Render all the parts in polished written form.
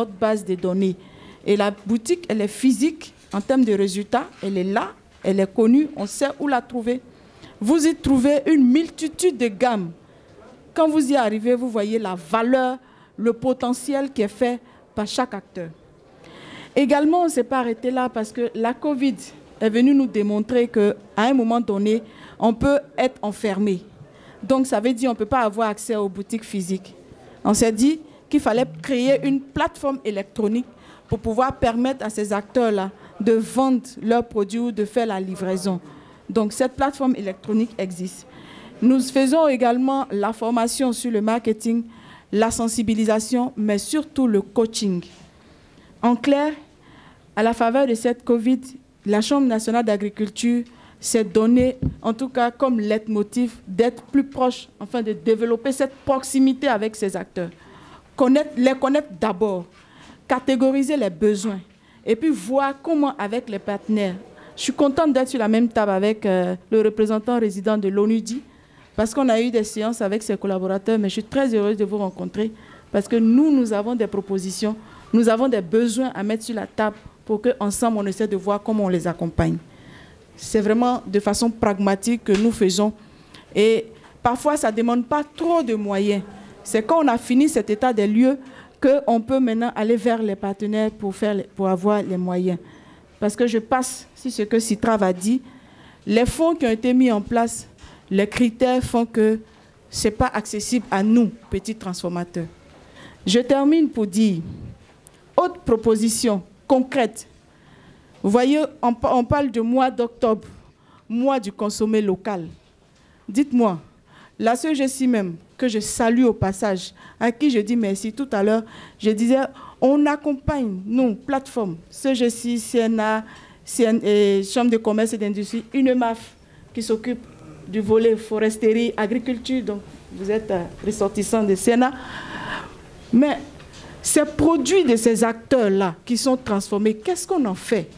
notre base de données. Et la boutique, elle est physique en termes de résultats. Elle est là, elle est connue, on sait où la trouver. Vous y trouvez une multitude de gammes. Quand vous y arrivez, vous voyez la valeur, le potentiel qui est fait par chaque acteur. Également, on ne s'est pas arrêté là parce que la Covid est venue nous démontrer qu'à un moment donné, on peut être enfermé. Donc, ça veut dire qu'on ne peut pas avoir accès aux boutiques physiques. On s'est dit qu'il fallait créer une plateforme électronique pour pouvoir permettre à ces acteurs-là de vendre leurs produits ou de faire la livraison. Donc, cette plateforme électronique existe. Nous faisons également la formation sur le marketing, la sensibilisation, mais surtout le coaching. En clair, à la faveur de cette Covid, la Chambre nationale d'agriculture s'est donnée, en tout cas comme leitmotiv, d'être plus proche, enfin de développer cette proximité avec ces acteurs. Les connaître d'abord, catégoriser les besoins, et puis voir comment avec les partenaires. Je suis contente d'être sur la même table avec le représentant résident de l'ONUDI, parce qu'on a eu des séances avec ses collaborateurs, mais je suis très heureuse de vous rencontrer, parce que nous avons des propositions, nous avons des besoins à mettre sur la table pour qu'ensemble, on essaie de voir comment on les accompagne. C'est vraiment de façon pragmatique que nous faisons. Et parfois, ça ne demande pas trop de moyens. C'est quand on a fini cet état des lieux qu'on peut maintenant aller vers les partenaires pour avoir les moyens. Parce que je passe sur ce que Citrav a dit. Les fonds qui ont été mis en place, les critères font que ce n'est pas accessible à nous, petits transformateurs. Je termine pour dire, autre proposition concrète. Vous voyez, on parle du mois d'octobre, mois du consommé local. Dites-moi, la CGC même, que je salue au passage, à qui je dis merci tout à l'heure, je disais, on accompagne, nous, plateforme, CGC, CNA, Chambre de commerce et d'industrie, UNEMAF, qui s'occupe du volet foresterie, agriculture, donc vous êtes ressortissant de CNA. Mais ces produits de ces acteurs-là qui sont transformés, qu'est-ce qu'on en fait?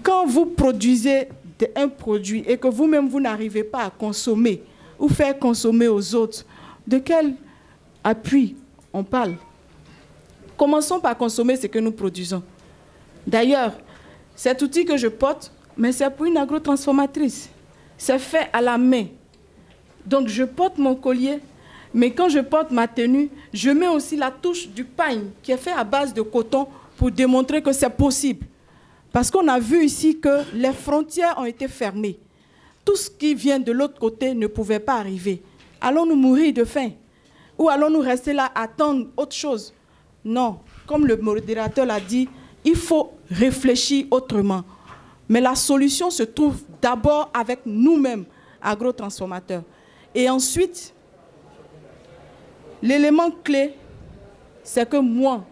Quand vous produisez un produit et que vous-même, vous n'arrivez pas à consommer ou faire consommer aux autres, de quel appui on parle? Commençons par consommer ce que nous produisons. D'ailleurs, cet outil que je porte, mais c'est pour une agrotransformatrice. C'est fait à la main. Donc, je porte mon collier, mais quand je porte ma tenue, je mets aussi la touche du pagne qui est fait à base de coton pour démontrer que c'est possible. Parce qu'on a vu ici que les frontières ont été fermées. Tout ce qui vient de l'autre côté ne pouvait pas arriver. Allons-nous mourir de faim? Ou allons-nous rester là à attendre autre chose? Non. Comme le modérateur l'a dit, il faut réfléchir autrement. Mais la solution se trouve d'abord avec nous-mêmes, agrotransformateurs. Et ensuite, l'élément clé, c'est que moi,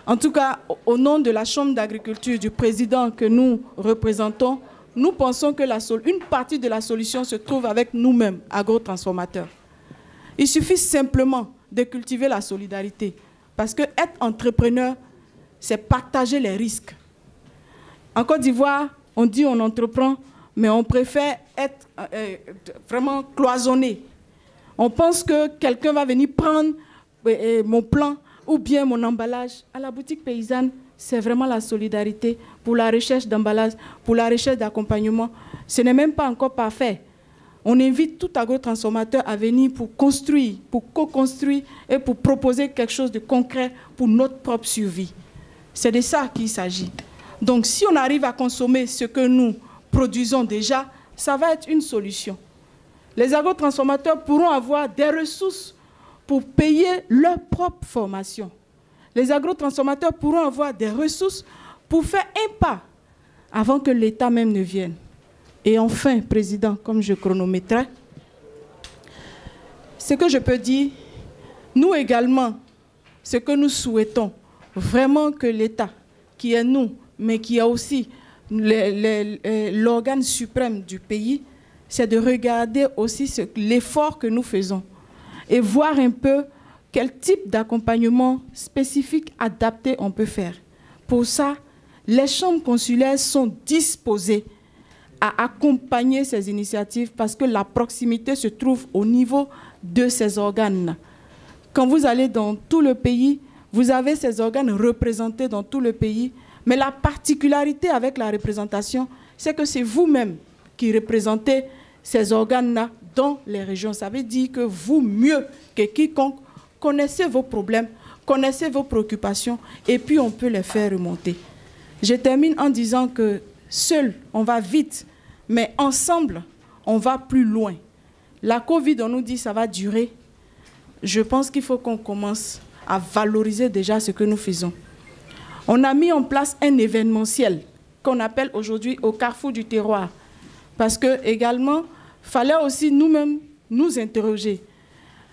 en tout cas, au nom de la Chambre d'agriculture, du président que nous représentons, nous pensons que une partie de la solution se trouve avec nous-mêmes, agrotransformateurs. Il suffit simplement de cultiver la solidarité. Parce que être entrepreneur, c'est partager les risques. En Côte d'Ivoire, on dit on entreprend, mais on préfère être vraiment cloisonné. On pense que quelqu'un va venir prendre mon plan ou bien mon emballage. À la boutique paysanne, c'est vraiment la solidarité pour la recherche d'emballage, pour la recherche d'accompagnement. Ce n'est même pas encore parfait. On invite tout agrotransformateur à venir pour construire, pour co-construire et pour proposer quelque chose de concret pour notre propre survie. C'est de ça qu'il s'agit. Donc, si on arrive à consommer ce que nous produisons déjà, ça va être une solution. Les agrotransformateurs pourront avoir des ressources pour payer leur propre formation. Les agrotransformateurs pourront avoir des ressources pour faire un pas avant que l'État même ne vienne. Et enfin, Président, comme je chronométrais, ce que je peux dire, nous également, ce que nous souhaitons, vraiment que l'État, qui est nous, mais qui est aussi l'organe suprême du pays, c'est de regarder aussi l'effort que nous faisons et voir un peu quel type d'accompagnement spécifique adapté on peut faire. Pour ça, les chambres consulaires sont disposées à accompagner ces initiatives parce que la proximité se trouve au niveau de ces organes. Quand vous allez dans tout le pays, Vous avez ces organes représentés dans tout le pays, mais la particularité avec la représentation, c'est que c'est vous-même qui représentez ces organes-là dans les régions. Ça veut dire que vous, mieux que quiconque, connaissez vos problèmes, connaissez vos préoccupations, et puis on peut les faire remonter. Je termine en disant que seul, on va vite, mais ensemble, on va plus loin. La Covid, on nous dit que ça va durer. Je pense qu'il faut qu'on commence à valoriser déjà ce que nous faisons. On a mis en place un événementiel qu'on appelle aujourd'hui au carrefour du terroir. Parce que également, il fallait aussi nous-mêmes nous interroger.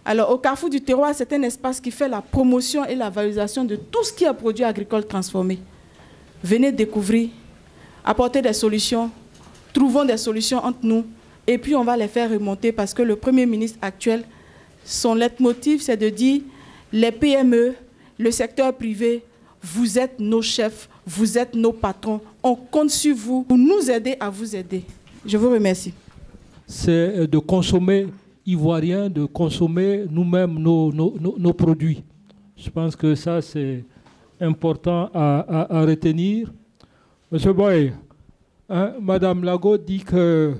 Alors, au carrefour du terroir, c'est un espace qui fait la promotion et la valorisation de tout ce qui est produit agricole transformé. Venez découvrir, apporter des solutions, trouvons des solutions entre nous, et puis on va les faire remonter parce que le Premier ministre actuel, son leitmotiv, c'est de dire les PME, le secteur privé, vous êtes nos chefs, vous êtes nos patrons, on compte sur vous pour nous aider à vous aider. Je vous remercie. C'est de consommer ivoirien, de consommer nous-mêmes nos produits. Je pense que ça, c'est important à retenir. Monsieur Boy, Madame Lago dit que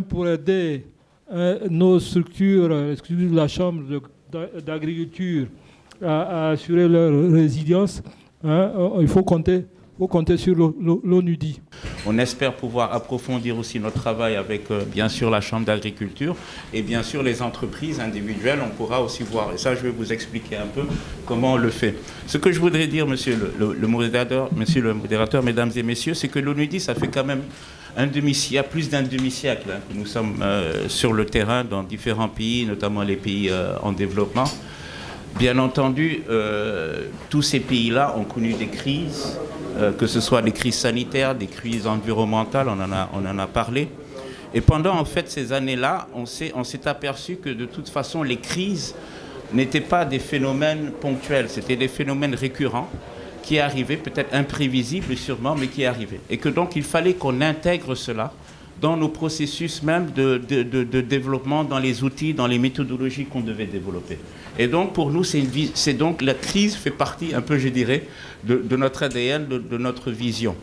pour aider nos structures, excusez la Chambre d'agriculture à assurer leur résilience, il faut compter sur l'ONUDI. On espère pouvoir approfondir aussi notre travail avec, bien sûr, la Chambre d'agriculture et bien sûr les entreprises individuelles. On pourra aussi voir, et ça je vais vous expliquer un peu comment on le fait. Ce que je voudrais dire, monsieur le modérateur, mesdames et messieurs, c'est que l'ONUDI, ça fait quand même il y a plus d'un demi-siècle que nous sommes sur le terrain dans différents pays, notamment les pays en développement. Bien entendu, tous ces pays-là ont connu des crises, que ce soit des crises sanitaires, des crises environnementales, on en a parlé. Et pendant en fait ces années-là, on s'est aperçu que de toute façon, les crises n'étaient pas des phénomènes ponctuels, c'était des phénomènes récurrents qui arrivaient, peut-être imprévisibles sûrement, mais qui arrivaient. Et que donc il fallait qu'on intègre cela dans nos processus même de développement, dans les outils, dans les méthodologies qu'on devait développer. Et donc pour nous, c'est donc la crise fait partie un peu, je dirais, de notre ADN, de notre vision.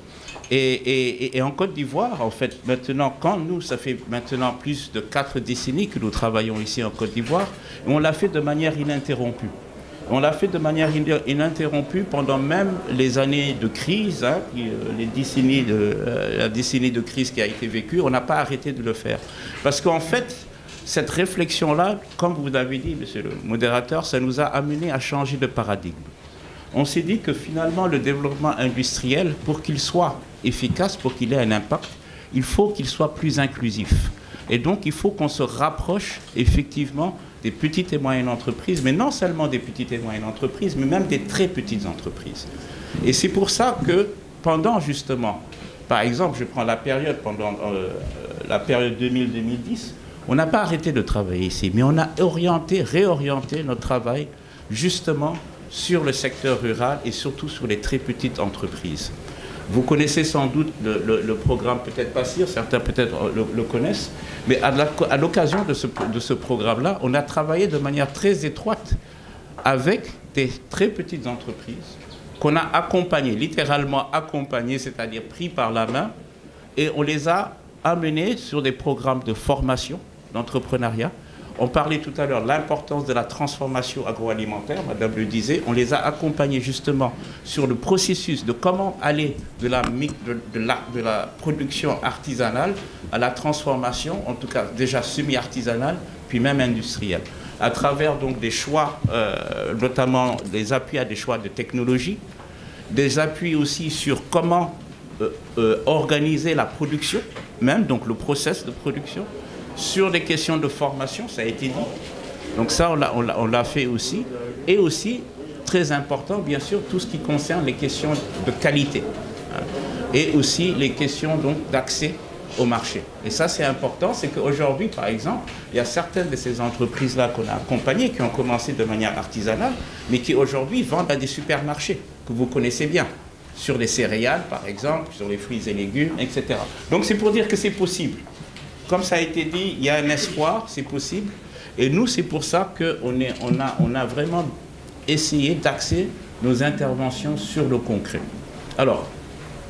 Et en Côte d'Ivoire, en fait, maintenant, ça fait maintenant plus de 4 décennies que nous travaillons ici en Côte d'Ivoire, et on l'a fait de manière ininterrompue. On l'a fait de manière ininterrompue pendant même les années de crise, la décennie de crise qui a été vécue, on n'a pas arrêté de le faire. Parce qu'en fait, cette réflexion-là, comme vous l'avez dit, monsieur le modérateur, ça nous a amené à changer de paradigme. On s'est dit que finalement, le développement industriel, pour qu'il soit efficace, pour qu'il ait un impact, il faut qu'il soit plus inclusif. Et donc, il faut qu'on se rapproche effectivement des petites et moyennes entreprises, mais non seulement des petites et moyennes entreprises, mais même des très petites entreprises. Et c'est pour ça que pendant justement, par exemple, je prends la période, pendant la période 2000-2010, on n'a pas arrêté de travailler ici, mais on a réorienté notre travail justement sur le secteur rural et surtout sur les très petites entreprises. Vous connaissez sans doute le programme, peut-être pas sûr, certains peut-être le connaissent, mais à l'occasion de ce programme-là, on a travaillé de manière très étroite avec des très petites entreprises qu'on a accompagnées, littéralement accompagnées, c'est-à-dire pris par la main, et on les a amenées sur des programmes de formation, d'entrepreneuriat. On parlait tout à l'heure de l'importance de la transformation agroalimentaire, Madame le disait, on les a accompagnés justement sur le processus de comment aller de la production artisanale à la transformation, en tout cas déjà semi-artisanale, puis même industrielle, à travers donc des choix, notamment des appuis à des choix de technologie, des appuis aussi sur comment organiser la production, même donc le process de production, sur des questions de formation, ça a été dit. Donc ça, on l'a fait aussi. Et aussi, très important, bien sûr, tout ce qui concerne les questions de qualité. Et aussi les questions donc d'accès au marché. Et ça, c'est important, c'est qu'aujourd'hui, par exemple, il y a certaines de ces entreprises-là qu'on a accompagnées, qui ont commencé de manière artisanale, mais qui aujourd'hui vendent à des supermarchés, que vous connaissez bien, sur les céréales, par exemple, sur les fruits et légumes, etc. Donc c'est pour dire que c'est possible. Comme ça a été dit, il y a un espoir, c'est possible. Et nous, c'est pour ça qu'on a vraiment essayer d'axer nos interventions sur le concret. Alors,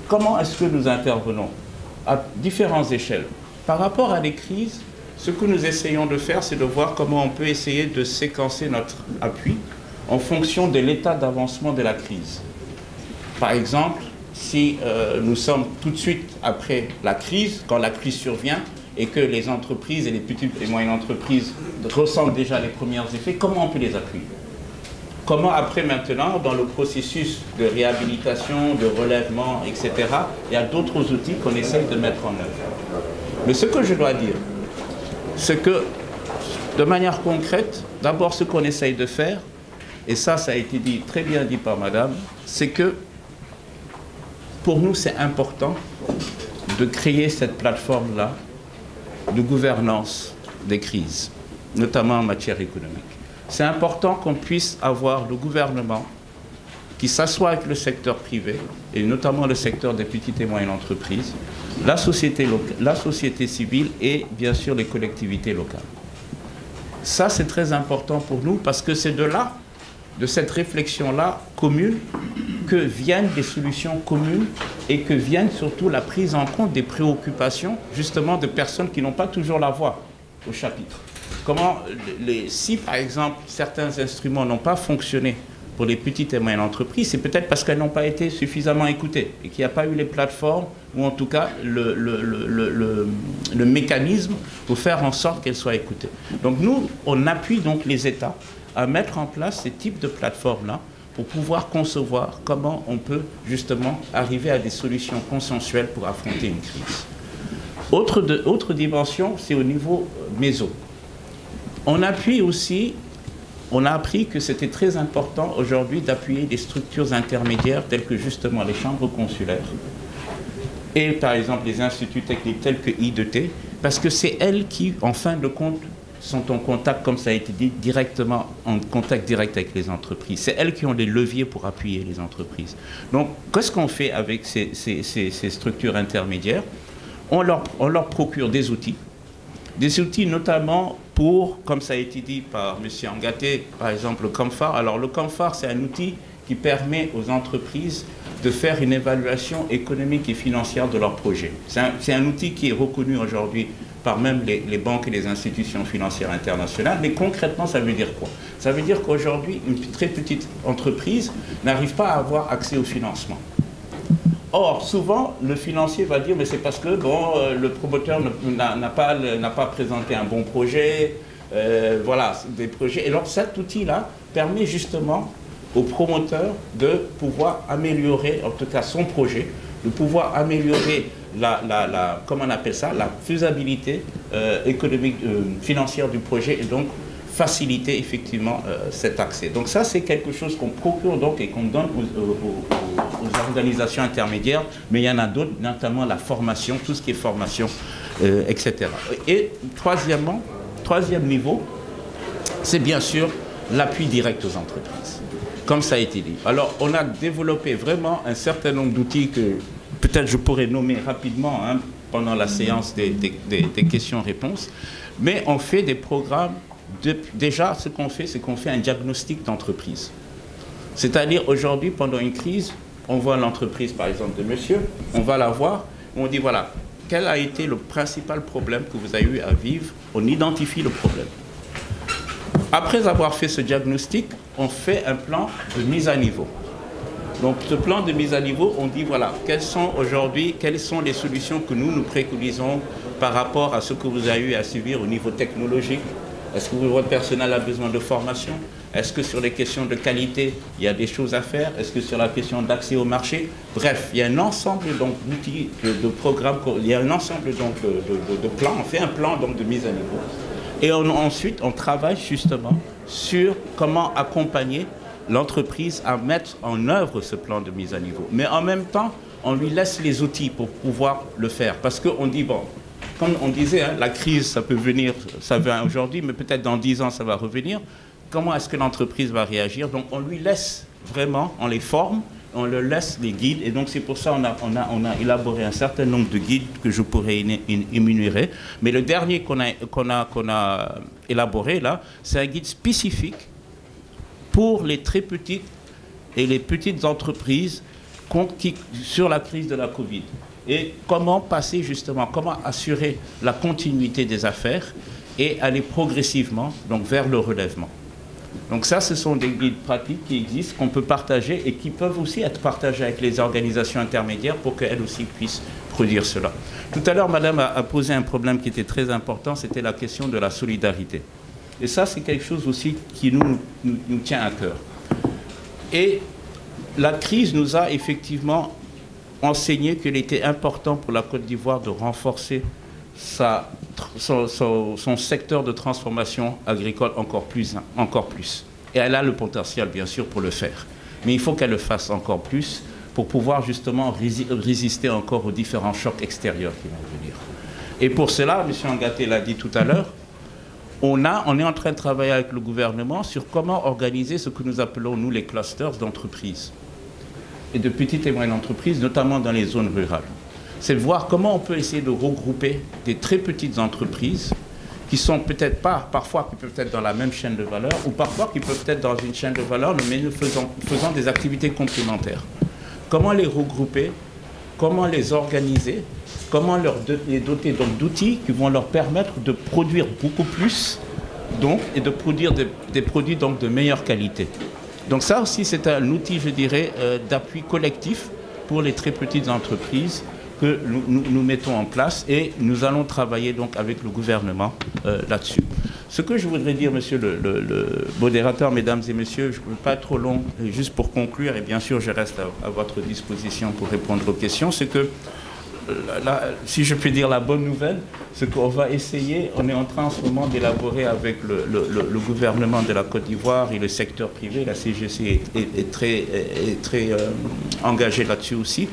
comment est-ce que nous intervenons? À différentes échelles. Par rapport à des crises, ce que nous essayons de faire, c'est de voir comment on peut essayer de séquencer notre appui en fonction de l'état d'avancement de la crise. Par exemple, si nous sommes tout de suite après la crise, quand la crise survient, et que les entreprises et les petites et moyennes entreprises ressentent déjà les premiers effets, comment on peut les appuyer? Comment après maintenant, dans le processus de réhabilitation, de relèvement, etc., il y a d'autres outils qu'on essaye de mettre en œuvre. Mais ce que je dois dire, c'est que, de manière concrète, d'abord ce qu'on essaye de faire, et ça a été dit, très bien dit par madame, c'est que pour nous c'est important de créer cette plateforme-là de gouvernance des crises, notamment en matière économique. C'est important qu'on puisse avoir le gouvernement qui s'assoit avec le secteur privé, et notamment le secteur des petites et moyennes entreprises, la société civile et bien sûr les collectivités locales. Ça, c'est très important pour nous parce que c'est de là, de cette réflexion-là commune, que viennent des solutions communes et que viennent surtout la prise en compte des préoccupations justement de personnes qui n'ont pas toujours la voix au chapitre. Comment, si par exemple certains instruments n'ont pas fonctionné pour les petites et moyennes entreprises, c'est peut-être parce qu'elles n'ont pas été suffisamment écoutées et qu'il n'y a pas eu les plateformes ou en tout cas le mécanisme pour faire en sorte qu'elles soient écoutées. Donc nous, on appuie donc les États à mettre en place ces types de plateformes-là pour pouvoir concevoir comment on peut justement arriver à des solutions consensuelles pour affronter une crise. Autre dimension, c'est au niveau méso. On appuie aussi, on a appris que c'était très important aujourd'hui d'appuyer des structures intermédiaires telles que justement les chambres consulaires et par exemple les instituts techniques tels que I2T, parce que c'est elles qui, en fin de compte, sont en contact, comme ça a été dit, directement, en contact direct avec les entreprises. C'est elles qui ont les leviers pour appuyer les entreprises. Donc, qu'est-ce qu'on fait avec ces structures intermédiaires? On leur procure des outils notamment pour, comme ça a été dit par M. Angaté, par exemple le COMFAR. Alors le COMFAR, c'est un outil qui permet aux entreprises de faire une évaluation économique et financière de leurs projets. C'est un outil qui est reconnu aujourd'hui par même les banques et les institutions financières internationales. Mais concrètement, ça veut dire quoi? Ça veut dire qu'aujourd'hui, une très petite entreprise n'arrive pas à avoir accès au financement. Or, souvent, le financier va dire, mais c'est parce que bon, le promoteur n'a pas présenté un bon projet, voilà, des projets. Et donc, cet outil-là permet justement au promoteur de pouvoir améliorer, en tout cas son projet, de pouvoir améliorer comment on appelle ça, la faisabilité économique, financière du projet et donc faciliter effectivement cet accès. Donc ça, c'est quelque chose qu'on procure donc et qu'on donne aux organisations intermédiaires, mais il y en a d'autres, notamment la formation, tout ce qui est formation, etc. Et troisième niveau, c'est bien sûr l'appui direct aux entreprises, comme ça a été dit. Alors, on a développé vraiment un certain nombre d'outils que peut-être je pourrais nommer rapidement pendant la séance des questions-réponses, mais on fait des programmes. Déjà, ce qu'on fait, c'est qu'on fait un diagnostic d'entreprise. C'est-à-dire, aujourd'hui, pendant une crise, on voit l'entreprise, par exemple, de monsieur, on va la voir, on dit, voilà, quel a été le principal problème que vous avez eu à vivre? On identifie le problème. Après avoir fait ce diagnostic, on fait un plan de mise à niveau. Donc, ce plan de mise à niveau, on dit, voilà, quelles sont les solutions que nous préconisons par rapport à ce que vous avez eu à subir au niveau technologique? Est-ce que votre personnel a besoin de formation? Est-ce que sur les questions de qualité, il y a des choses à faire? Est-ce que sur la question d'accès au marché? Bref, il y a un ensemble d'outils, de programmes, il y a un ensemble de plans. On fait un plan donc, de mise à niveau. Et ensuite, on travaille justement sur comment accompagner l'entreprise à mettre en œuvre ce plan de mise à niveau. Mais en même temps, on lui laisse les outils pour pouvoir le faire. Parce qu'on dit, bon, comme on disait, la crise, ça peut venir, ça vient aujourd'hui, mais peut-être dans 10 ans, ça va revenir. Comment est-ce que l'entreprise va réagir? Donc, on lui laisse vraiment, on les forme, on leur laisse les guides. Et donc, c'est pour ça qu'on a élaboré un certain nombre de guides que je pourrais énumérer. Mais le dernier qu'on a élaboré, là, c'est un guide spécifique pour les très petites et les petites entreprises sur la crise de la Covid. Et comment passer justement, comment assurer la continuité des affaires et aller progressivement donc, vers le relèvement. Donc ça, ce sont des guides pratiques qui existent, qu'on peut partager et qui peuvent aussi être partagés avec les organisations intermédiaires pour qu'elles aussi puissent produire cela. Tout à l'heure, Madame a posé un problème qui était très important, c'était la question de la solidarité. Et ça, c'est quelque chose aussi qui nous tient à cœur. Et la crise nous a effectivement enseigné qu'il était important pour la Côte d'Ivoire de renforcer son secteur de transformation agricole encore plus. Et elle a le potentiel, bien sûr, pour le faire. Mais il faut qu'elle le fasse encore plus pour pouvoir justement résister encore aux différents chocs extérieurs qui vont venir. Et pour cela, M. Angaté l'a dit tout à l'heure, on est en train de travailler avec le gouvernement sur comment organiser ce que nous appelons, nous, les clusters d'entreprises et de petites et moyennes entreprises, notamment dans les zones rurales. C'est de voir comment on peut essayer de regrouper des très petites entreprises qui sont peut-être pas, parfois qui peuvent être dans la même chaîne de valeur, ou parfois qui peuvent être dans une chaîne de valeur, mais faisant des activités complémentaires. Comment les regrouper, comment les organiser, comment les doter d'outils qui vont leur permettre de produire beaucoup plus et de produire des produits donc, de meilleure qualité. Donc ça aussi, c'est un outil, je dirais, d'appui collectif pour les très petites entreprises que nous mettons en place et nous allons travailler donc avec le gouvernement là-dessus. Ce que je voudrais dire, monsieur le modérateur, mesdames et messieurs, je ne veux pas être trop long, juste pour conclure, et bien sûr je reste à votre disposition pour répondre aux questions, c'est que, si je puis dire la bonne nouvelle, c'est qu'on va essayer, on est en train en ce moment d'élaborer avec le gouvernement de la Côte d'Ivoire et le secteur privé, la CGC est très engagée là-dessus aussi,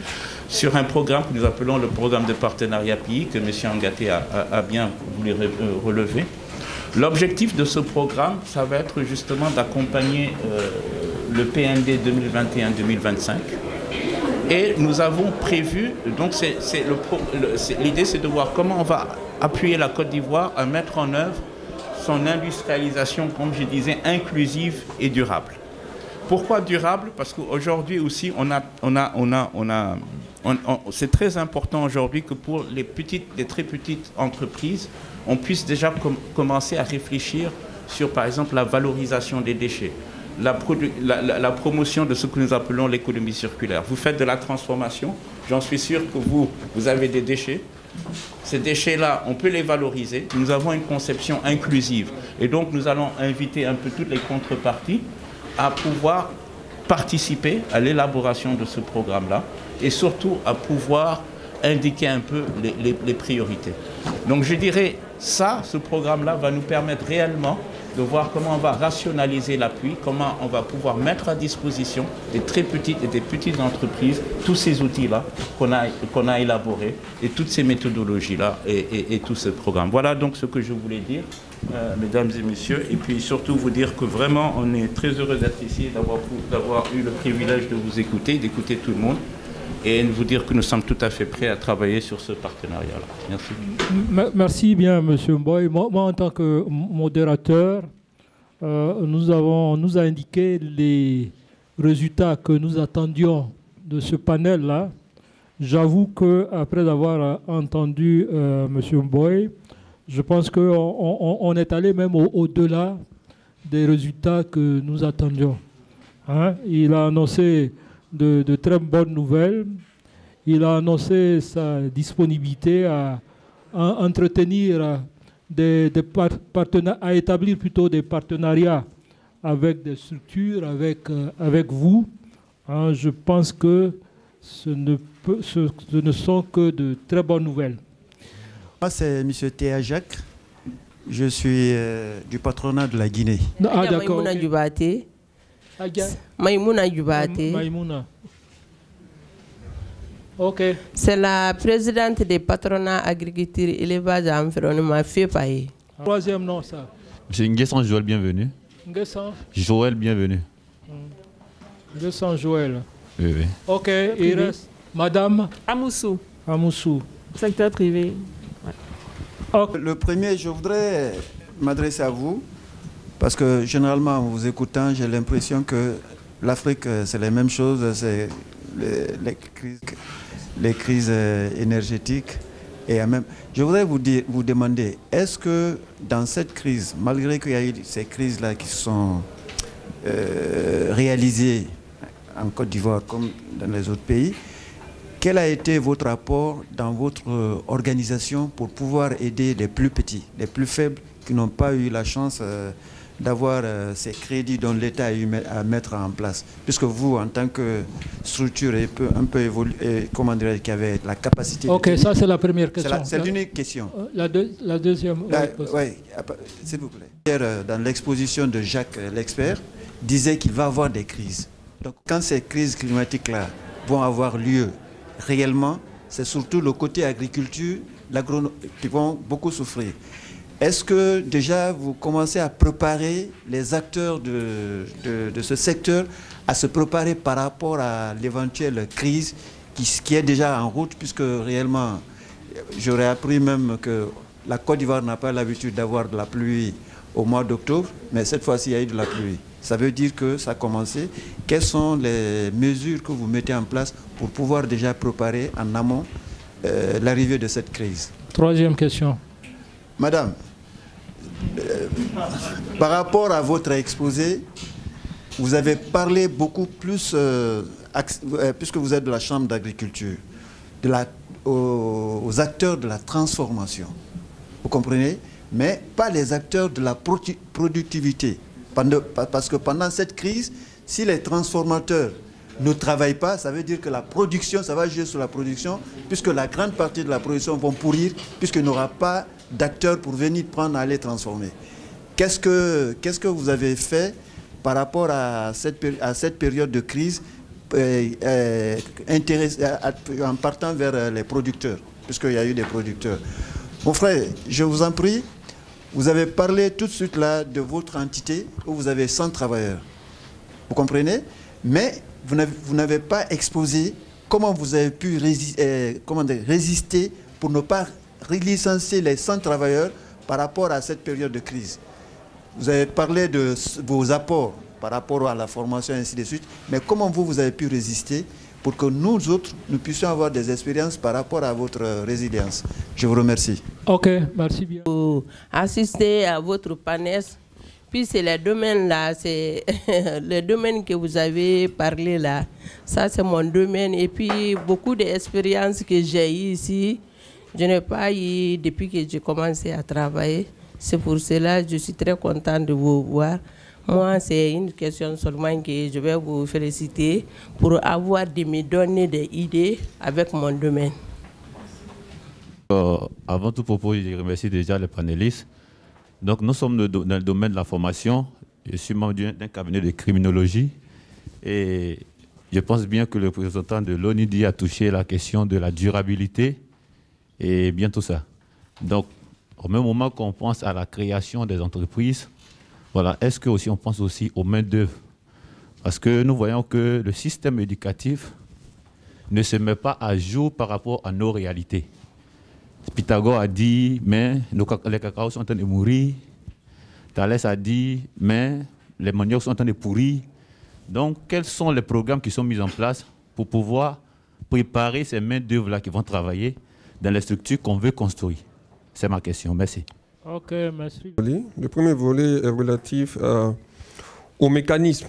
sur un programme que nous appelons le programme de partenariat pays, que M. Angaté a bien voulu relever. L'objectif de ce programme, ça va être justement d'accompagner le PND 2021-2025. Et nous avons prévu, donc l'idée c'est de voir comment on va appuyer la Côte d'Ivoire à mettre en œuvre son industrialisation, comme je disais, inclusive et durable. Pourquoi durable? Parce qu'aujourd'hui aussi, c'est très important aujourd'hui que pour les très petites entreprises, on puisse déjà commencer à réfléchir sur, par exemple, la valorisation des déchets, la promotion de ce que nous appelons l'économie circulaire. Vous faites de la transformation, j'en suis sûr que vous avez des déchets. Ces déchets-là, on peut les valoriser. Nous avons une conception inclusive. Et donc, nous allons inviter un peu toutes les contreparties à pouvoir participer à l'élaboration de ce programme-là et surtout à pouvoir indiquer un peu les priorités. Donc je dirais, ce programme-là va nous permettre réellement de voir comment on va rationaliser l'appui, comment on va pouvoir mettre à disposition des très petites et des petites entreprises tous ces outils-là qu'on a élaborés et toutes ces méthodologies-là et tout ce programme. Voilà donc ce que je voulais dire, mesdames et messieurs, et puis surtout vous dire que vraiment on est très heureux d'être ici, d'avoir eu le privilège de vous écouter, d'écouter tout le monde, et vous dire que nous sommes tout à fait prêts à travailler sur ce partenariat-là. Merci. Merci bien, M. Mboye. Moi, en tant que modérateur, on nous a indiqué les résultats que nous attendions de ce panel-là. J'avoue qu'après avoir entendu M. Mboye, je pense qu'on est allé même au-delà des résultats que nous attendions. Hein? Il a annoncé de très bonnes nouvelles. Il a annoncé sa disponibilité à entretenir à établir plutôt des partenariats avec des structures, avec vous. Hein, je pense que ce ne sont que de très bonnes nouvelles. Moi, c'est M. Théa Jacques. Je suis du patronat de la Guinée. Ah, d'accord. Maïmouna Djoubaté. Maïmouna. Ok. C'est la présidente des patronats agriculture, élevage et environnement FEPAE. Troisième nom, ça. Monsieur Nguessan Joël, bienvenue. Nguessan Joël, bienvenue. Nguessan Joël. Oui, oui. Ok, il reste Madame Amoussou. Amoussou. Secteur privé. Le premier, je voudrais m'adresser à vous Parce que généralement, en vous écoutant, j'ai l'impression que l'Afrique, c'est les mêmes choses, c'est les crises énergétiques. Et même, je voudrais vous demander, est-ce que dans cette crise, malgré qu'il y a eu ces crises-là qui sont réalisées en Côte d'Ivoire comme dans les autres pays, quel a été votre apport dans votre organisation pour pouvoir aider les plus petits, les plus faibles qui n'ont pas eu la chance d'avoir ces crédits dont l'État a eu à mettre en place? Puisque vous, en tant que structure un peu évoluée, comment dirais-je, qui avait la capacité... Ok, ça c'est la première question. C'est l'unique question. La deuxième... Oui, s'il vous plaît. Hier, dans l'exposition de Jacques, l'expert, disait qu'il va y avoir des crises. Donc quand ces crises climatiques-là vont avoir lieu réellement, c'est surtout le côté agriculture, qui vont beaucoup souffrir. Est-ce que déjà vous commencez à préparer les acteurs de ce secteur à se préparer par rapport à l'éventuelle crise qui est déjà en route, puisque réellement, j'aurais appris même que la Côte d'Ivoire n'a pas l'habitude d'avoir de la pluie au mois d'octobre, mais cette fois-ci, il y a eu de la pluie. Ça veut dire que ça a commencé. Quelles sont les mesures que vous mettez en place pour pouvoir déjà préparer en amont l'arrivée de cette crise? Troisième question. Madame, par rapport à votre exposé, vous avez parlé beaucoup plus, puisque vous êtes de la Chambre d'agriculture, aux acteurs de la transformation. Vous comprenez? Mais pas les acteurs de la productivité. Parce que pendant cette crise, si les transformateurs ne travaillent pas, ça veut dire que la production, ça va jouer sur la production, puisque la grande partie de la production vont pourrir, puisqu'il n'y aura pas d'acteurs pour venir prendre, aller transformer. Qu'est-ce que vous avez fait par rapport à cette période de crise en partant vers les producteurs, puisqu'il y a eu des producteurs? Mon frère, je vous en prie, vous avez parlé tout de suite là de votre entité où vous avez 100 travailleurs. Vous comprenez? Mais vous n'avez pas exposé comment vous avez pu résister pour ne pas relicencier les 100 travailleurs par rapport à cette période de crise. Vous avez parlé de vos apports par rapport à la formation et ainsi de suite, mais comment vous avez pu résister pour que nous autres, nous puissions avoir des expériences par rapport à votre résilience? Je vous remercie. Ok, merci bien. Pour assister à votre panel, puis c'est le domaine là, c'est le domaine que vous avez parlé là, ça c'est mon domaine, et puis beaucoup d'expériences que j'ai eues ici, je n'ai pas eu depuis que j'ai commencé à travailler. C'est pour cela que je suis très contente de vous voir. Moi, c'est une question seulement que je vais vous féliciter pour avoir de me donner des idées avec mon domaine. Avant tout propos, je remercie déjà les panélistes. Donc, nous sommes dans le domaine de la formation. Je suis membre d'un cabinet de criminologie. Et je pense bien que le représentant de l'ONIDI a touché la question de la durabilité et bien tout ça. Donc, au même moment qu'on pense à la création des entreprises, voilà, est-ce que aussi on pense aussi aux main-d'œuvre? Parce que nous voyons que le système éducatif ne se met pas à jour par rapport à nos réalités. Pythagore a dit, mais les cacaos sont en train de mourir. Thalès a dit, mais les maniocs sont en train de pourrir. Donc, quels sont les programmes qui sont mis en place pour pouvoir préparer ces main-d'œuvre-là qui vont travailler dans les structures qu'on veut construire? C'est ma question. Merci. Ok, merci. Le premier volet est relatif au mécanisme.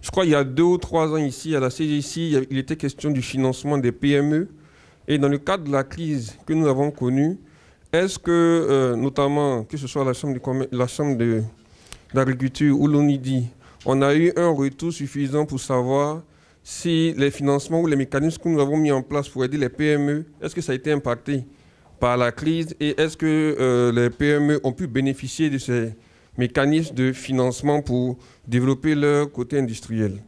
Je crois qu'il y a 2 ou 3 ans ici, à la CGC, il était question du financement des PME. Et dans le cadre de la crise que nous avons connue, est-ce que, notamment, que ce soit la Chambre d'agriculture ou l'ONIDI, on a eu un retour suffisant pour savoir si les financements ou les mécanismes que nous avons mis en place pour aider les PME, est-ce que ça a été impacté par la crise et est-ce que les PME ont pu bénéficier de ces mécanismes de financement pour développer leur côté industriel?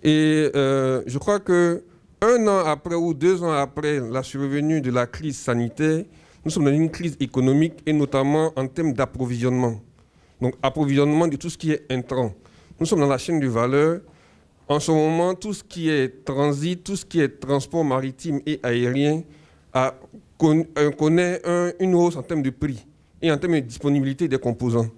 Et je crois que 1 an après ou 2 ans après la survenue de la crise sanitaire, nous sommes dans une crise économique et notamment en termes d'approvisionnement. Donc approvisionnement de tout ce qui est intrant. Nous sommes dans la chaîne de valeur. En ce moment, tout ce qui est transit, tout ce qui est transport maritime et aérien connaît une hausse en termes de prix et en termes de disponibilité des composants.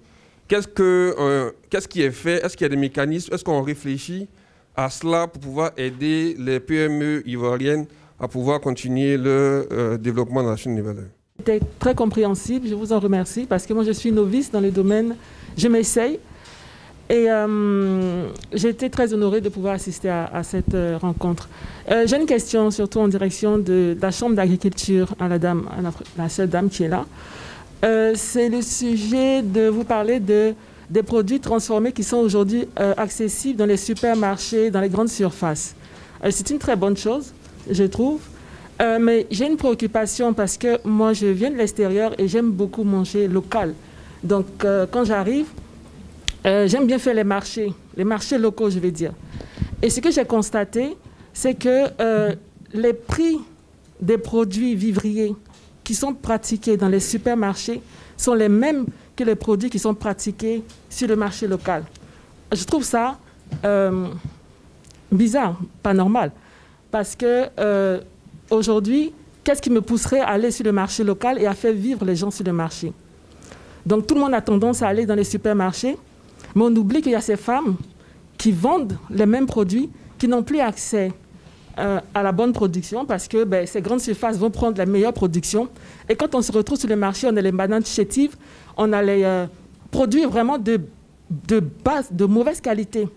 qu'est-ce qui est fait? Est-ce qu'il y a des mécanismes? Est-ce qu'on réfléchit à cela pour pouvoir aider les PME ivoiriennes à pouvoir continuer le développement de la chaîne de valeur? C'était très compréhensible, je vous en remercie, parce que moi je suis novice dans le domaine, je m'essaye. Et j'ai été très honorée de pouvoir assister à cette rencontre. J'ai une question, surtout en direction de la Chambre d'agriculture, à la seule dame qui est là. C'est le sujet de vous parler des produits transformés qui sont aujourd'hui accessibles dans les supermarchés, dans les grandes surfaces. C'est une très bonne chose, je trouve. Mais j'ai une préoccupation parce que moi, je viens de l'extérieur et j'aime beaucoup manger local. Donc, quand j'arrive, j'aime bien faire les marchés locaux, je vais dire. Et ce que j'ai constaté, c'est que les prix des produits vivriers qui sont pratiqués dans les supermarchés sont les mêmes que les produits qui sont pratiqués sur le marché local. Je trouve ça bizarre, pas normal. Parce que aujourd'hui, qu'est-ce qui me pousserait à aller sur le marché local et à faire vivre les gens sur le marché? Donc tout le monde a tendance à aller dans les supermarchés, mais on oublie qu'il y a ces femmes qui vendent les mêmes produits, qui n'ont plus accès à la bonne production parce que ces grandes surfaces vont prendre la meilleure production. Et quand on se retrouve sur le marché, on a les bananes chétives, on a les produits vraiment de mauvaise qualité.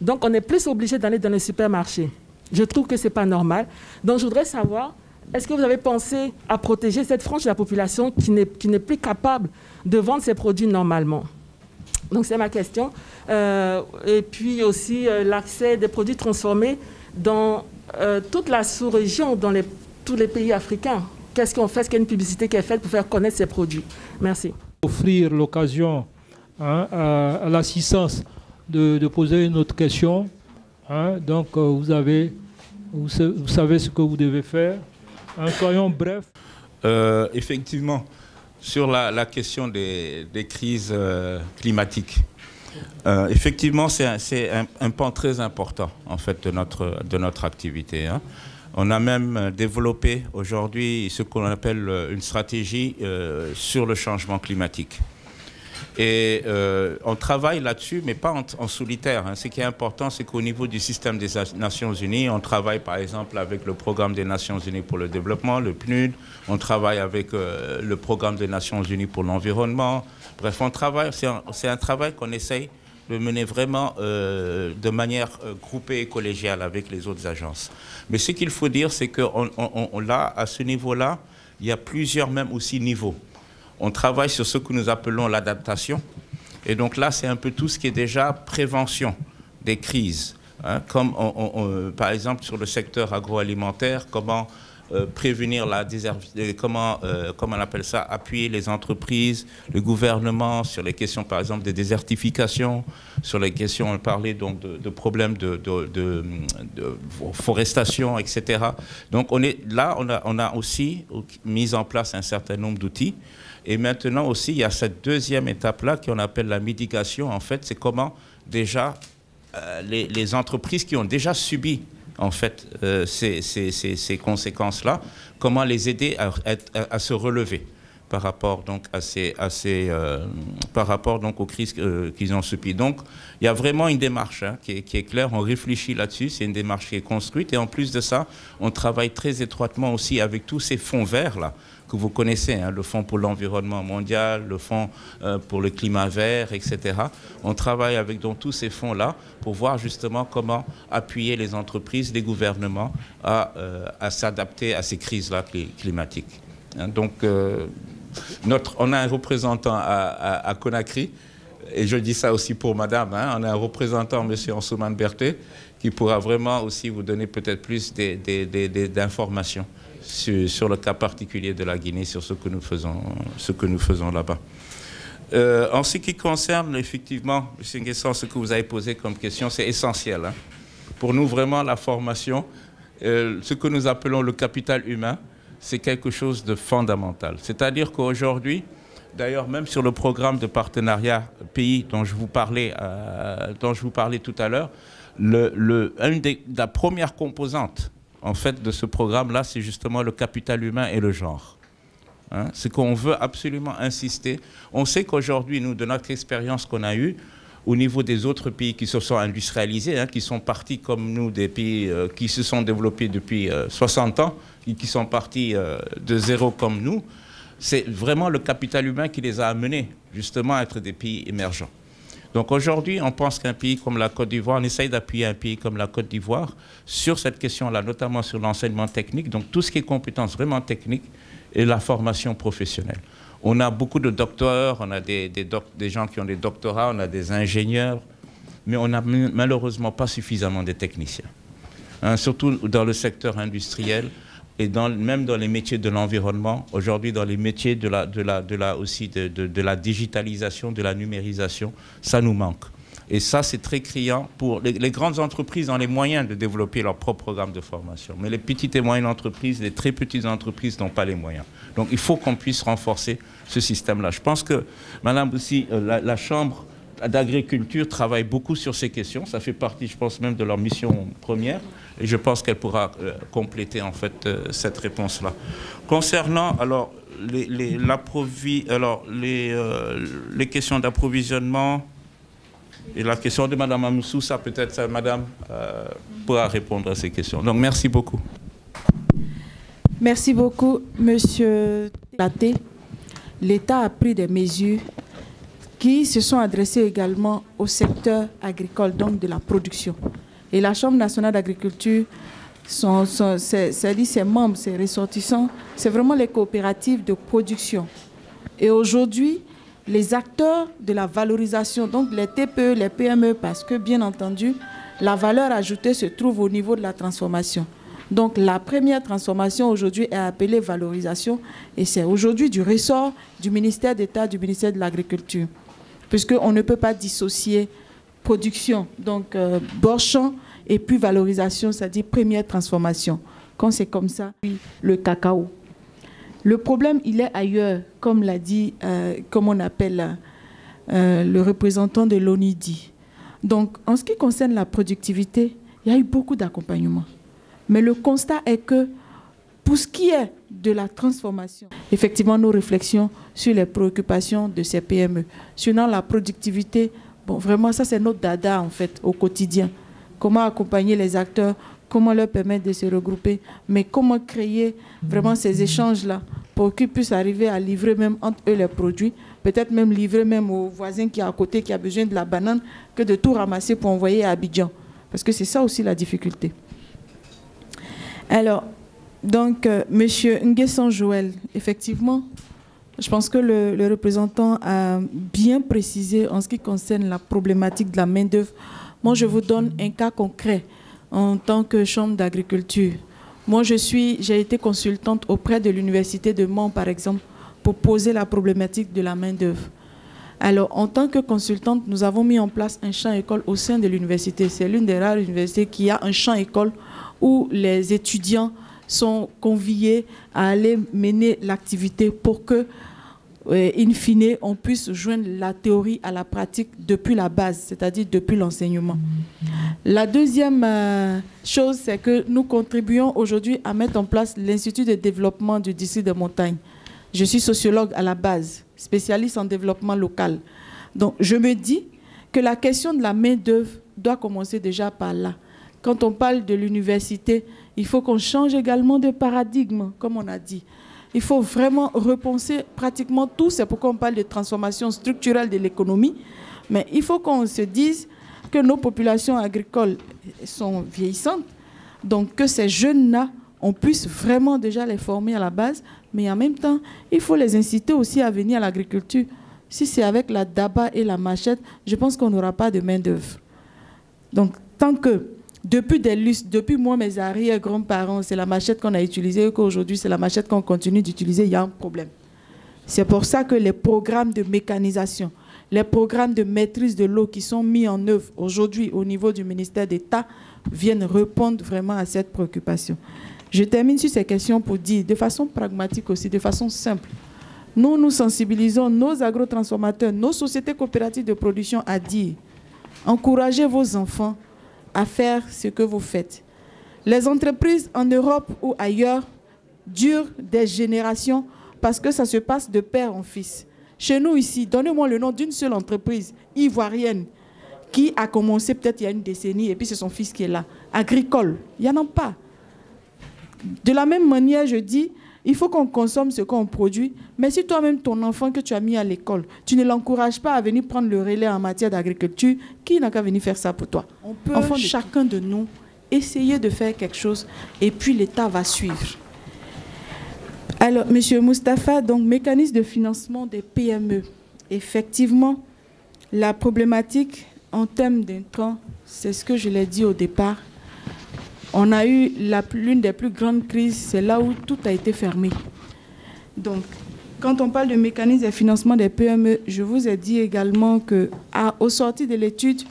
Donc on est plus obligé d'aller dans les supermarchés. Je trouve que ce n'est pas normal. Donc je voudrais savoir, est-ce que vous avez pensé à protéger cette frange de la population qui n'est plus capable de vendre ses produits normalement? Donc c'est ma question. Et puis aussi l'accès des produits transformés dans toute la sous-région, dans tous les pays africains. Qu'est-ce qu'on fait? Est-ce qu'il y a une publicité qui est faite pour faire connaître ces produits? Merci. Offrir l'occasion à l'assistance de poser une autre question. Donc vous savez ce que vous devez faire. Soyons brefs. Effectivement, sur la question des crises climatiques, effectivement, c'est un pan très important en fait de notre activité. On a même développé aujourd'hui ce qu'on appelle une stratégie sur le changement climatique. Et on travaille là-dessus, mais pas en solitaire. Ce qui est important, c'est qu'au niveau du système des Nations Unies, on travaille par exemple avec le Programme des Nations Unies pour le développement, le PNUD, on travaille avec le Programme des Nations Unies pour l'environnement. Bref, on travaille, c'est un travail qu'on essaye de mener vraiment de manière groupée et collégiale avec les autres agences. Mais ce qu'il faut dire, c'est que là, à ce niveau-là, il y a plusieurs même aussi niveaux. On travaille sur ce que nous appelons l'adaptation. Et donc là, c'est un peu tout ce qui est déjà prévention des crises. Comme par exemple sur le secteur agroalimentaire, comment prévenir comment on appelle ça, appuyer les entreprises, le gouvernement sur les questions par exemple de désertification, sur les questions, on parlait donc de problèmes de forestation, etc. Donc on a aussi mis en place un certain nombre d'outils. Et maintenant aussi, il y a cette deuxième étape-là qu'on appelle la mitigation. En fait, c'est comment déjà les entreprises qui ont déjà subi en fait ces conséquences-là, comment les aider à se relever par rapport donc par rapport donc aux crises qu'ils ont subies. Donc, il y a vraiment une démarche qui est claire. On réfléchit là-dessus. C'est une démarche qui est construite. Et en plus de ça, on travaille très étroitement aussi avec tous ces fonds verts là que vous connaissez, le Fonds pour l'environnement mondial, le Fonds pour le climat vert, etc. On travaille avec donc, tous ces fonds-là pour voir justement comment appuyer les entreprises, les gouvernements à s'adapter à ces crises-là climatiques. Donc, on a un représentant à Conakry, et je dis ça aussi pour madame, on a un représentant, M. Ansoumane Berthe, qui pourra vraiment aussi vous donner peut-être plus d'informations sur le cas particulier de la Guinée, sur ce que nous faisons là-bas. En ce qui concerne effectivement, M. Nguessan, ce que vous avez posé comme question, c'est essentiel. Pour nous, vraiment, la formation, ce que nous appelons le capital humain, c'est quelque chose de fondamental. C'est-à-dire qu'aujourd'hui, d'ailleurs, même sur le programme de partenariat pays dont je vous parlais tout à l'heure, la première composante en fait, de ce programme-là, c'est justement le capital humain et le genre. Hein, c'est qu'on veut absolument insister. On sait qu'aujourd'hui, nous, de notre expérience qu'on a eue, au niveau des autres pays qui se sont industrialisés, hein, qui sont partis comme nous, des pays qui se sont développés depuis 60 ans, et qui sont partis de zéro comme nous, c'est vraiment le capital humain qui les a amenés justement à être des pays émergents. Donc aujourd'hui, on pense qu'un pays comme la Côte d'Ivoire, on essaye d'appuyer un pays comme la Côte d'Ivoire sur cette question-là, notamment sur l'enseignement technique, donc tout ce qui est compétences vraiment techniques et la formation professionnelle. On a beaucoup de docteurs, on a des gens qui ont des doctorats, on a des ingénieurs, mais on n'a malheureusement pas suffisamment de techniciens. Hein, surtout dans le secteur industriel et même dans les métiers de l'environnement, aujourd'hui dans les métiers de la digitalisation, de la numérisation, ça nous manque. Et ça, c'est très criant pour les grandes entreprises ont les moyens de développer leur propre programme de formation. Mais les petites et moyennes entreprises, les très petites entreprises n'ont pas les moyens. Donc il faut qu'on puisse renforcer ce système-là. Je pense que, Madame aussi, la Chambre d'agriculture travaille beaucoup sur ces questions. Ça fait partie, je pense, même de leur mission première. Et je pense qu'elle pourra compléter, en fait, cette réponse-là. Concernant, alors, les questions d'approvisionnement et la question de Mme Amoussou, ça peut-être, Madame pourra répondre à ces questions. Donc, merci beaucoup. Merci beaucoup, Monsieur Laté. L'État a pris des mesures qui se sont adressées également au secteur agricole, donc de la production. Et la Chambre nationale d'agriculture, ses membres, ses ressortissants, c'est vraiment les coopératives de production. Et aujourd'hui, les acteurs de la valorisation, donc les TPE, les PME, parce que bien entendu, la valeur ajoutée se trouve au niveau de la transformation. Donc la première transformation aujourd'hui est appelée valorisation et c'est aujourd'hui du ressort du ministère d'État, du ministère de l'Agriculture. Puisqu'on ne peut pas dissocier production, donc bord-champ, et puis valorisation, c'est-à-dire première transformation. Quand c'est comme ça, puis le cacao. Le problème, il est ailleurs, comme l'a dit, comme on appelle le représentant de l'ONIDI. Donc, en ce qui concerne la productivité, il y a eu beaucoup d'accompagnement. Mais le constat est que, pour ce qui est de la transformation, effectivement, nos réflexions sur les préoccupations de ces PME, sur la productivité, bon, vraiment, ça, c'est notre dada, en fait, au quotidien. Comment accompagner les acteurs, comment leur permettre de se regrouper, mais comment créer vraiment ces échanges-là pour qu'ils puissent arriver à livrer même entre eux les produits, peut-être même livrer même au voisin qui est à côté, qui a besoin de la banane, que de tout ramasser pour envoyer à Abidjan. Parce que c'est ça aussi la difficulté. Alors, donc, Monsieur Nguessan Joël, effectivement, je pense que le représentant a bien précisé en ce qui concerne la problématique de la main-d'œuvre. Moi, je vous donne un cas concret en tant que chambre d'agriculture. Moi, j'ai été consultante auprès de l'université de Mans, par exemple, pour poser la problématique de la main-d'œuvre. Alors, en tant que consultante, nous avons mis en place un champ école au sein de l'université. C'est l'une des rares universités qui a un champ école où les étudiants sont conviés à aller mener l'activité pour que, in fine, on puisse joindre la théorie à la pratique depuis la base, c'est-à-dire depuis l'enseignement. La deuxième chose, c'est que nous contribuons aujourd'hui à mettre en place l'Institut de développement du district de montagne. Je suis sociologue à la base, spécialiste en développement local. Donc, je me dis que la question de la main-d'œuvre doit commencer déjà par là. Quand on parle de l'université, il faut qu'on change également de paradigme, comme on a dit. Il faut vraiment repenser pratiquement tout. C'est pourquoi on parle de transformation structurelle de l'économie. Mais il faut qu'on se dise que nos populations agricoles sont vieillissantes. Donc que ces jeunes-là, on puisse vraiment déjà les former à la base. Mais en même temps, il faut les inciter aussi à venir à l'agriculture. Si c'est avec la daba et la machette, je pense qu'on n'aura pas de main-d'œuvre. Donc tant que depuis moi, mes arrière-grands-parents, c'est la machette qu'on a utilisée, qu'aujourd'hui, c'est la machette qu'on continue d'utiliser, il y a un problème. C'est pour ça que les programmes de mécanisation, les programmes de maîtrise de l'eau qui sont mis en œuvre aujourd'hui au niveau du ministère d'État viennent répondre vraiment à cette préoccupation. Je termine sur ces questions pour dire, de façon pragmatique aussi, de façon simple, nous sensibilisons nos agrotransformateurs, nos sociétés coopératives de production à dire, encouragez vos enfants à faire ce que vous faites. Les entreprises en Europe ou ailleurs durent des générations parce que ça se passe de père en fils. Chez nous ici, donnez-moi le nom d'une seule entreprise ivoirienne qui a commencé peut-être il y a une décennie et puis c'est son fils qui est là. Agricole, il n'y en a pas. De la même manière, je dis, il faut qu'on consomme ce qu'on produit, mais si toi-même, ton enfant que tu as mis à l'école, tu ne l'encourages pas à venir prendre le relais en matière d'agriculture, qui n'a qu'à venir faire ça pour toi? On peut, chacun de nous, essayer de faire quelque chose et puis l'État va suivre. Alors, M. Moustapha, donc, mécanisme de financement des PME. Effectivement, la problématique en termes d'intrants, c'est ce que je l'ai dit au départ. On a eu l'une des plus grandes crises, c'est là où tout a été fermé. Donc, quand on parle de mécanisme de financement des PME, je vous ai dit également qu'au sorti de l'étude,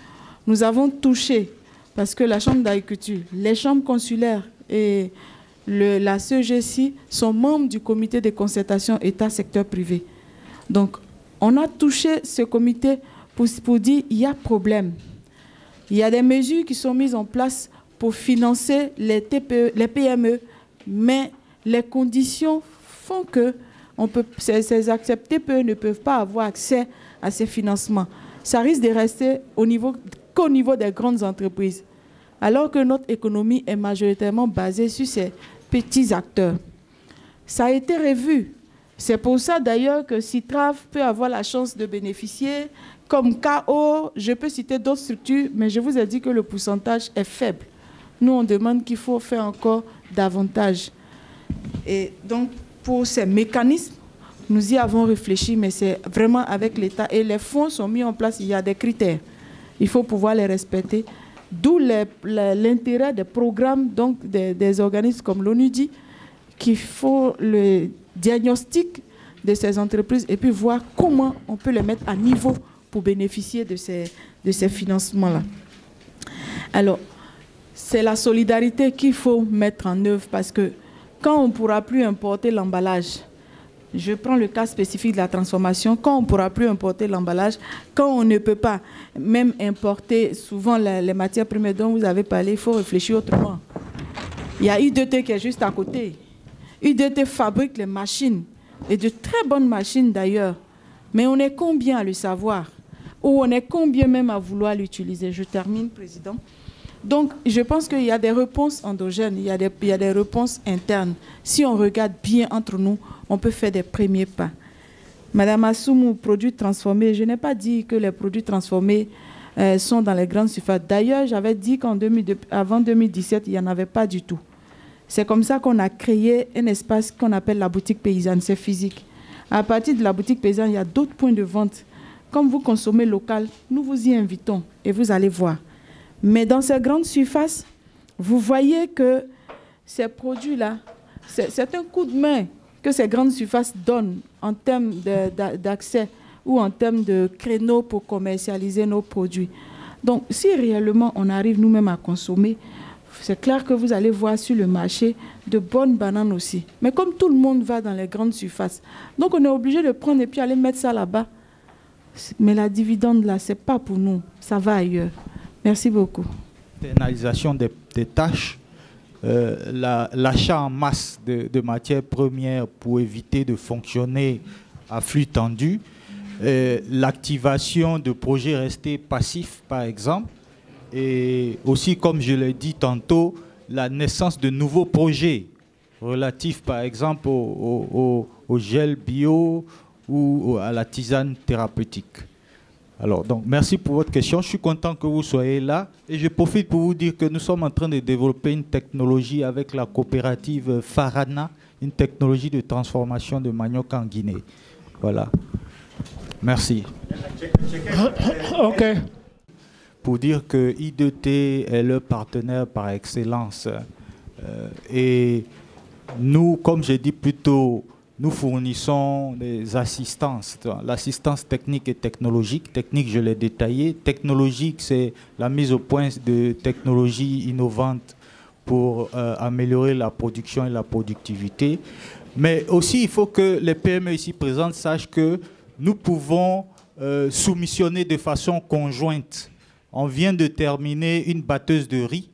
nous avons touché, parce que la Chambre d'agriculture, les chambres consulaires et la CEGC sont membres du comité de concertation État-secteur privé. Donc, on a touché ce comité pour dire qu'il y a problème. Il y a des mesures qui sont mises en place pour financer les TPE, les PME, mais les conditions font que ces TPE ne peuvent pas avoir accès à ces financements. Ça risque de rester qu'au niveau des grandes entreprises, alors que notre économie est majoritairement basée sur ces petits acteurs. Ça a été revu. C'est pour ça d'ailleurs que Citrave peut avoir la chance de bénéficier, comme KO, je peux citer d'autres structures, mais je vous ai dit que le pourcentage est faible. Nous, on demande qu'il faut faire encore davantage. Et donc, pour ces mécanismes, nous y avons réfléchi, mais c'est vraiment avec l'État. Et les fonds sont mis en place, il y a des critères. Il faut pouvoir les respecter. D'où l'intérêt des programmes, donc des organismes comme l'ONUDI, qu'il faut le diagnostic de ces entreprises et puis voir comment on peut les mettre à niveau pour bénéficier de ces financements-là. Alors, c'est la solidarité qu'il faut mettre en œuvre parce que quand on ne pourra plus importer l'emballage, je prends le cas spécifique de la transformation, quand on ne pourra plus importer l'emballage, quand on ne peut pas même importer souvent les matières premières dont vous avez parlé, il faut réfléchir autrement. Il y a IDT qui est juste à côté. IDT fabrique les machines, et de très bonnes machines d'ailleurs, mais on est combien à le savoir? Ou on est combien même à vouloir l'utiliser? Je termine, Président. Donc, je pense qu'il y a des réponses endogènes, il y a des réponses internes. Si on regarde bien entre nous, on peut faire des premiers pas. Madame Assoumou, produits transformés, je n'ai pas dit que les produits transformés sont dans les grandes surfaces. D'ailleurs, j'avais dit qu'avant 2017, il n'y en avait pas du tout. C'est comme ça qu'on a créé un espace qu'on appelle la boutique paysanne, c'est physique. À partir de la boutique paysanne, il y a d'autres points de vente. Comme vous consommez local, nous vous y invitons et vous allez voir. Mais dans ces grandes surfaces, vous voyez que ces produits-là, c'est un coup de main que ces grandes surfaces donnent en termes d'accès ou en termes de créneaux pour commercialiser nos produits. Donc, si réellement on arrive nous-mêmes à consommer, c'est clair que vous allez voir sur le marché de bonnes bananes aussi. Mais comme tout le monde va dans les grandes surfaces, donc on est obligé de prendre et puis aller mettre ça là-bas. Mais la dividende là, ce n'est pas pour nous, ça va ailleurs. Merci beaucoup. L'internalisation des tâches, l'achat en masse de matières premières pour éviter de fonctionner à flux tendu, l'activation de projets restés passifs, par exemple, et aussi, comme je l'ai dit tantôt, la naissance de nouveaux projets relatifs, par exemple, au gel bio ou à la tisane thérapeutique. Alors, donc, merci pour votre question. Je suis content que vous soyez là. Et je profite pour vous dire que nous sommes en train de développer une technologie avec la coopérative Farana, une technologie de transformation de manioc en Guinée. Voilà. Merci. OK. Pour dire que I2T est le partenaire par excellence. Et nous, comme j'ai dit plus tôt, nous fournissons des assistances, l'assistance technique et technologique. Technique, je l'ai détaillé. Technologique, c'est la mise au point de technologies innovantes pour améliorer la production et la productivité. Mais aussi, il faut que les PME ici présentes sachent que nous pouvons soumissionner de façon conjointe. On vient de terminer une batteuse de riz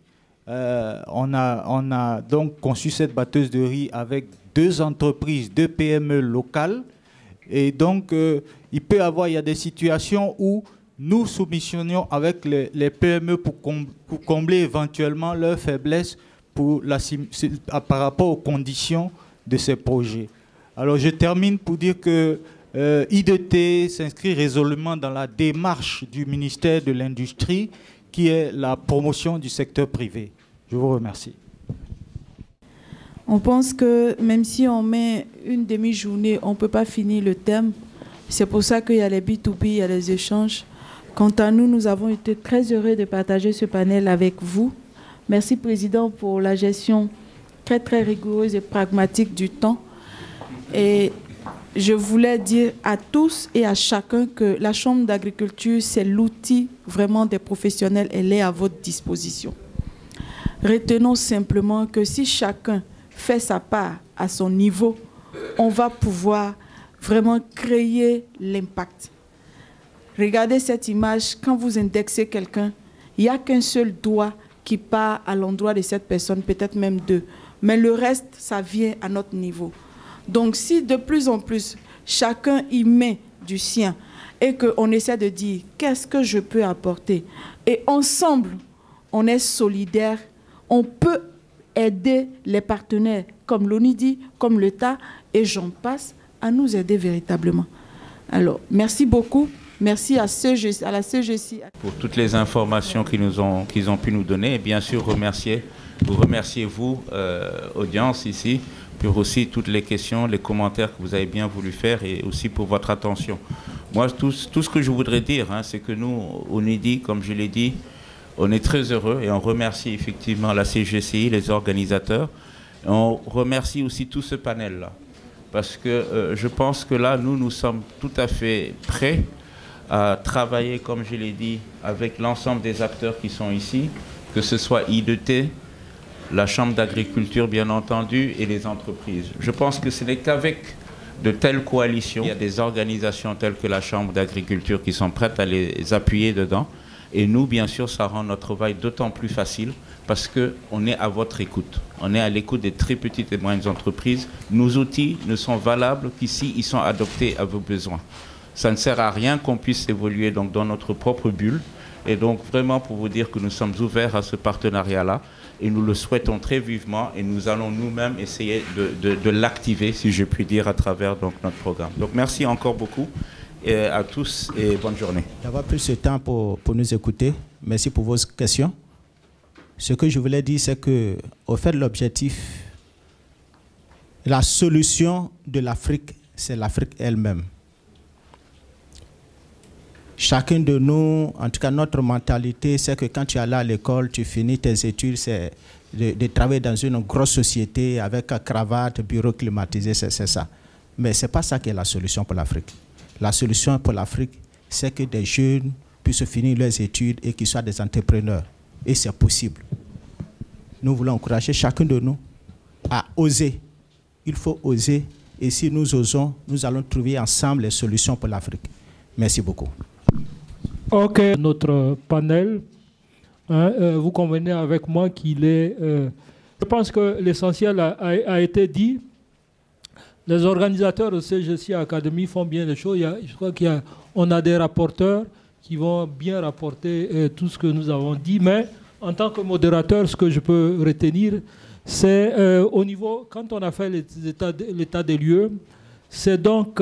on a donc conçu cette batteuse de riz avec 2 entreprises, 2 PME locales. Et donc, il y a des situations où nous soumissionnions avec les PME pour combler éventuellement leurs faiblesses par rapport aux conditions de ces projets. Alors, je termine pour dire que I2T s'inscrit résolument dans la démarche du ministère de l'Industrie, qui est la promotion du secteur privé. Je vous remercie. On pense que même si on met une demi-journée, on ne peut pas finir le thème. C'est pour ça qu'il y a les B2B, il y a les échanges. Quant à nous, nous avons été très heureux de partager ce panel avec vous. Merci, Président, pour la gestion très, très rigoureuse et pragmatique du temps. Et je voulais dire à tous et à chacun que la Chambre d'agriculture, c'est l'outil vraiment des professionnels. Elle est à votre disposition. Retenons simplement que si chacun fait sa part à son niveau, on va pouvoir vraiment créer l'impact. Regardez cette image, quand vous indexez quelqu'un, il n'y a qu'un seul doigt qui part à l'endroit de cette personne, peut-être même 2. Mais le reste, ça vient à notre niveau. Donc si de plus en plus, chacun y met du sien et qu'on essaie de dire qu'est-ce que je peux apporter, et ensemble, on est solidaires, on peut aider les partenaires comme l'ONIDI, comme l'État, et j'en passe, à nous aider véritablement. Alors, merci beaucoup. Merci à la CGC. Pour toutes les informations qu'ils ont pu nous donner, et bien sûr vous remercier vous, audience ici, pour aussi toutes les questions, les commentaires que vous avez bien voulu faire et aussi pour votre attention. Moi, tout ce que je voudrais dire, c'est que nous, ONIDI, comme je l'ai dit, on est très heureux et on remercie effectivement la CGCI, les organisateurs. Et on remercie aussi tout ce panel-là. Parce que je pense que là, nous sommes tout à fait prêts à travailler, comme je l'ai dit, avec l'ensemble des acteurs qui sont ici, que ce soit I2T, la Chambre d'agriculture, bien entendu, et les entreprises. Je pense que ce n'est qu'avec de telles coalitions, il y a des organisations telles que la Chambre d'agriculture qui sont prêtes à les appuyer dedans. Et nous, bien sûr, ça rend notre travail d'autant plus facile parce qu'on est à votre écoute. On est à l'écoute des très petites et moyennes entreprises. Nos outils ne sont valables qu'ici, ils sont adoptés à vos besoins. Ça ne sert à rien qu'on puisse évoluer donc, dans notre propre bulle. Et donc, vraiment, pour vous dire que nous sommes ouverts à ce partenariat-là, et nous le souhaitons très vivement, et nous allons nous-mêmes essayer de l'activer, si je puis dire, à travers donc, notre programme. Donc, merci encore beaucoup à tous et bonne journée. D'avoir pris ce temps pour nous écouter. Merci pour vos questions. Ce que je voulais dire, c'est que, au fait, l'objectif, la solution de l'Afrique, c'est l'Afrique elle-même. Chacun de nous, en tout cas notre mentalité, c'est que quand tu es là à l'école, tu finis tes études, c'est de travailler dans une grosse société avec cravate, bureau climatisé, c'est ça. Mais ce n'est pas ça qui est la solution pour l'Afrique. La solution pour l'Afrique, c'est que des jeunes puissent finir leurs études et qu'ils soient des entrepreneurs. Et c'est possible. Nous voulons encourager chacun de nous à oser. Il faut oser. Et si nous osons, nous allons trouver ensemble les solutions pour l'Afrique. Merci beaucoup. OK. Notre panel, vous convenez avec moi qu'il est... je pense que l'essentiel a été dit. Les organisateurs de CGC Academy font bien les choses. Je crois qu'on a des rapporteurs qui vont bien rapporter tout ce que nous avons dit. Mais en tant que modérateur, ce que je peux retenir, c'est au niveau... Quand on a fait l'état des lieux, c'est donc...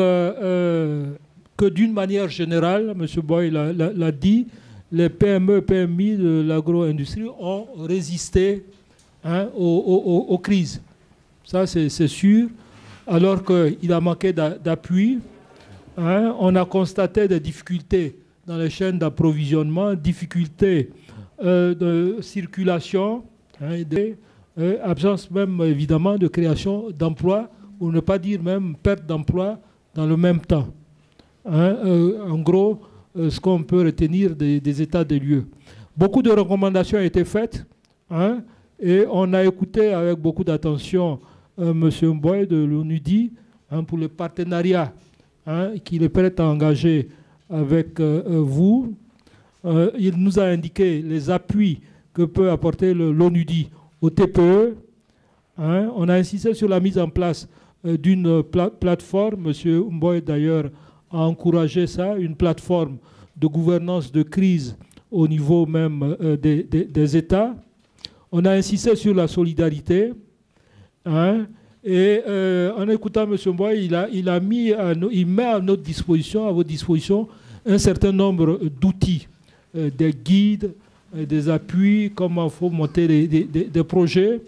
que d'une manière générale, M. Boy l'a dit, les PME, PMI de l'agro-industrie ont résisté aux crises. Ça, c'est sûr. Alors qu'il a manqué d'appui, on a constaté des difficultés dans les chaînes d'approvisionnement, difficultés de circulation, absence même évidemment de création d'emplois, pour ne pas dire même perte d'emploi dans le même temps. En gros, ce qu'on peut retenir des états des lieux. Beaucoup de recommandations ont été faites et on a écouté avec beaucoup d'attention M. Mboye de l'ONUDI pour le partenariat qu'il est prêt à engager avec vous. Il nous a indiqué les appuis que peut apporter l'ONUDI au TPE. Hein. On a insisté sur la mise en place d'une plateforme. M. Mboye, d'ailleurs, a encouragé ça, une plateforme de gouvernance de crise au niveau même des États. On a insisté sur la solidarité. Hein. Et en écoutant M. Mboye, il met à notre disposition, à votre disposition, un certain nombre d'outils, des guides, des appuis, comment il faut monter des projets.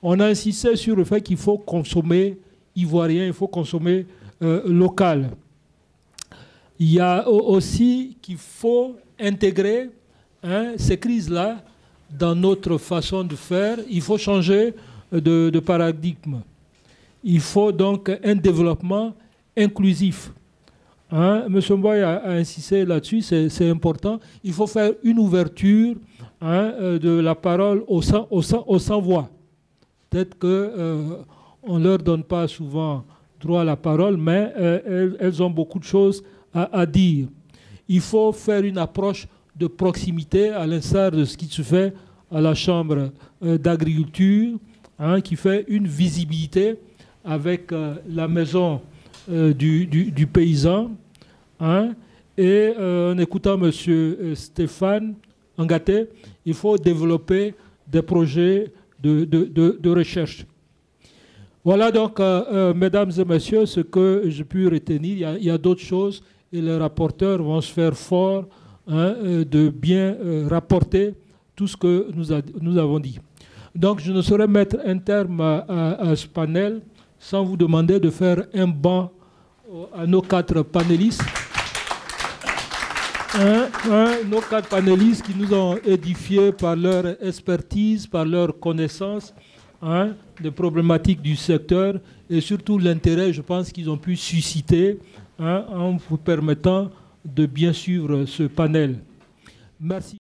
On a insisté sur le fait qu'il faut consommer ivoirien, il faut consommer local. Il y a aussi qu'il faut intégrer ces crises-là dans notre façon de faire. Il faut changer de paradigme. Il faut donc un développement inclusif. Hein? M. Mboye a insisté là-dessus, c'est important. Il faut faire une ouverture de la parole aux sans-voix. Peut-être qu'on ne leur donne pas souvent droit à la parole, mais elles ont beaucoup de choses à dire. Il faut faire une approche de proximité, à l'instar de ce qui se fait à la Chambre d'agriculture, qui fait une visibilité avec la maison du paysan. Et en écoutant M. Stéphane Angaté, il faut développer des projets de recherche. Voilà donc, mesdames et messieurs, ce que j'ai pu retenir. Il y a d'autres choses et les rapporteurs vont se faire fort de bien rapporter tout ce que nous avons dit. Donc, je ne saurais mettre un terme à ce panel sans vous demander de faire un banc à nos 4 panélistes. Nos 4 panélistes qui nous ont édifiés par leur expertise, par leur connaissance des problématiques du secteur et surtout l'intérêt, je pense, qu'ils ont pu susciter en vous permettant de bien suivre ce panel. Merci.